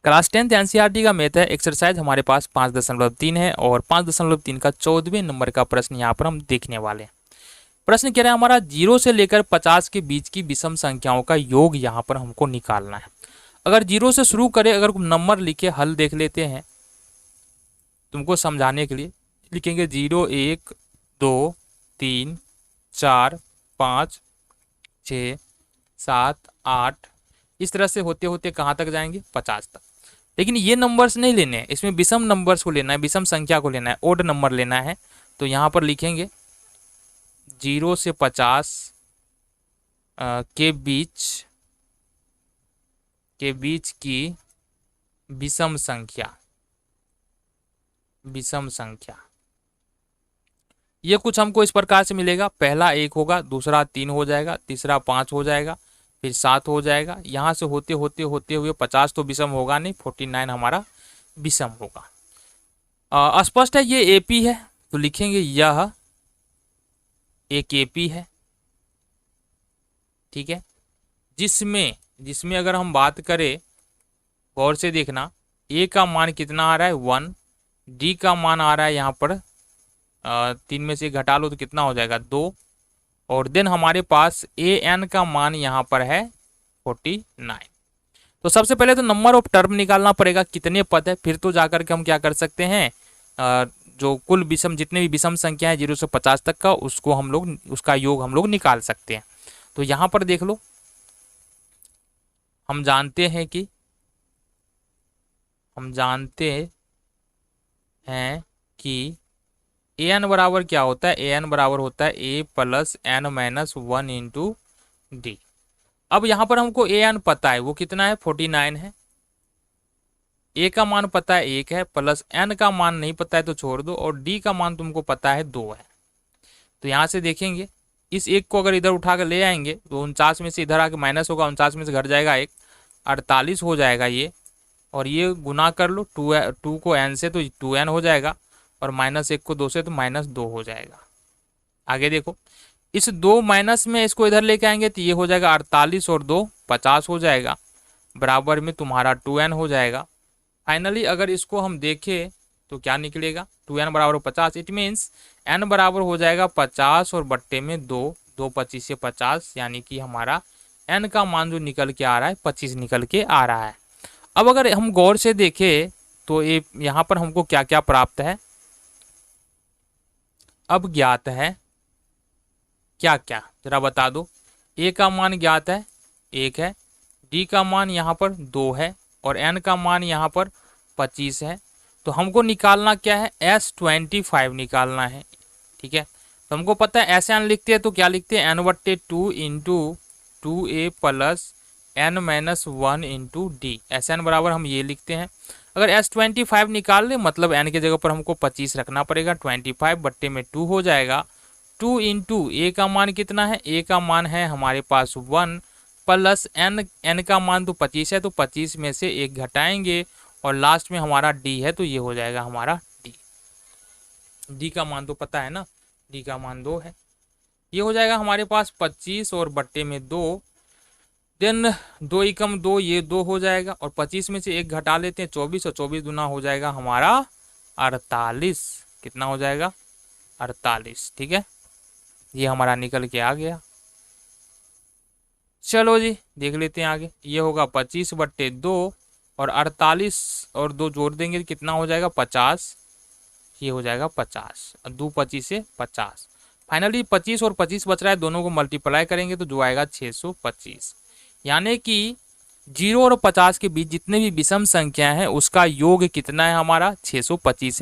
Class 10th NCERT का math है exercise हमारे पास 5.3 है और 5.3 का 14वें नंबर का प्रश्न यहाँ पर हम देखने वाले हैं। प्रश्न कह रहा है हमारा 0 से लेकर 50 के बीच की विषम संख्याओं का योग यहाँ पर हमको निकालना है। अगर 0 से शुरू करें, अगर नंबर लिखे हल देख लेते हैं तुमको समझाने के लिए। लिखेंगे 0 1 2 3 4 5 6 7 8, इस तरह से होते होते कहाँ तक जाएंगे 50 तक। लेकिन ये नंबर्स नहीं लेने हैं, इसमें विषम नंबर्स को लेना है, विषम संख्या को लेना है, ओड नंबर लेना है। तो यहाँ पर लिखेंगे 0 से 50 के बीच की विषम संख्या, ये कुछ हमको इस प्रकार से मिलेगा। पहला 1 होगा, दूसरा 3 हो जाएगा, तीसरा 5 हो जाएगा, फिर 7 हो जाएगा। यहाँ से होते होते हुए 50 तो विषम होगा नहीं, 49 हमारा विषम होगा। स्पष्ट है ये एपी है, तो लिखेंगे यह एक एपी है, ठीक है। जिसमें अगर हम बात करें, गौर से देखना, ए का मान कितना आ रहा है 1, डी का मान आ रहा है यहाँ पर 3 में से घटा लो तो कितना हो जाएगा 2, और देन हमारे पास ए एन का मान यहाँ पर है 49। तो सबसे पहले तो नंबर ऑफ टर्म निकालना पड़ेगा, कितने पद है, फिर तो जाकर के हम क्या कर सकते हैं, जो कुल विषम जितने भी विषम संख्या है 0 से 50 तक का, उसको हम लोग उसका योग हम लोग निकाल सकते हैं। तो यहाँ पर देख लो, हम जानते हैं कि ए एन बराबर क्या होता है, ए एन बराबर होता है a plus n minus 1 into d. अब यहाँ पर हमको ए एन पता है, वो कितना है 49 है, ए का मान पता है 1 है, प्लस एन का मान नहीं पता है तो छोड़ दो, और डी का मान तुमको पता है 2 है। तो यहाँ से देखेंगे इस 1 को अगर इधर उठा कर ले आएंगे तो 49 में से इधर आके माइनस होगा, 49 में से घट जाएगा 1, 48 हो जाएगा ये, और ये गुना कर लो 2 को एन से तो 2n हो जाएगा, और -1 को 2 से तो -2 हो जाएगा। आगे देखो, इस 2 माइनस में इसको इधर लेके आएंगे तो ये हो जाएगा 48 और 2 50 हो जाएगा, बराबर में तुम्हारा 2n हो जाएगा। फाइनली अगर इसको हम देखें तो क्या निकलेगा, 2n बराबर 50, इट मीन्स n बराबर हो जाएगा 50 और बट्टे में 2, 2 25 से 50, यानी कि हमारा n का मान जो निकल के आ रहा है 25 निकल के आ रहा है। अब अगर हम गौर से देखें तो ये यहाँ पर हमको क्या क्या प्राप्त है, अब ज्ञात है क्या क्या जरा बता दो। ए का मान ज्ञात है 1 है, डी का मान यहाँ पर 2 है, और एन का मान यहाँ पर 25 है। तो हमको निकालना क्या है, S25 निकालना है, ठीक है। तो हमको पता है ऐसे एन लिखते हैं तो क्या लिखते हैं, n/2 into 2a plus n minus 1 into D, ऐसे एन बराबर हम ये लिखते हैं। अगर S25 निकाल ले मतलब n के जगह पर हमको 25 रखना पड़ेगा, 25 बट्टे में 2 हो जाएगा, 2 इंटू ए का मान कितना है, ए का मान है हमारे पास 1, प्लस n का मान तो 25 है, तो 25 में से 1 घटाएंगे, और लास्ट में हमारा d है तो ये हो जाएगा हमारा d का मान तो पता है ना, d का मान 2 है। ये हो जाएगा हमारे पास 25 और बट्टे में 2, देन 2 एकम 2, ये 2 हो जाएगा, और 25 में से 1 घटा लेते हैं 24, और 24 दूना हो जाएगा हमारा 48। कितना हो जाएगा 48, ठीक है। ये हमारा निकल के आ गया। चलो जी देख लेते हैं आगे, ये होगा 25 बट्टे 2 और 48 और 2 जोड़ देंगे तो कितना हो जाएगा 50, ये हो जाएगा 50, 2 25 से 50। फाइनली 25 और 25 बच रहा है, दोनों को मल्टीप्लाई करेंगे तो जो आएगा 625। यानी कि 0 और 50 के बीच जितने भी विषम संख्या है उसका योग कितना है हमारा 625 है।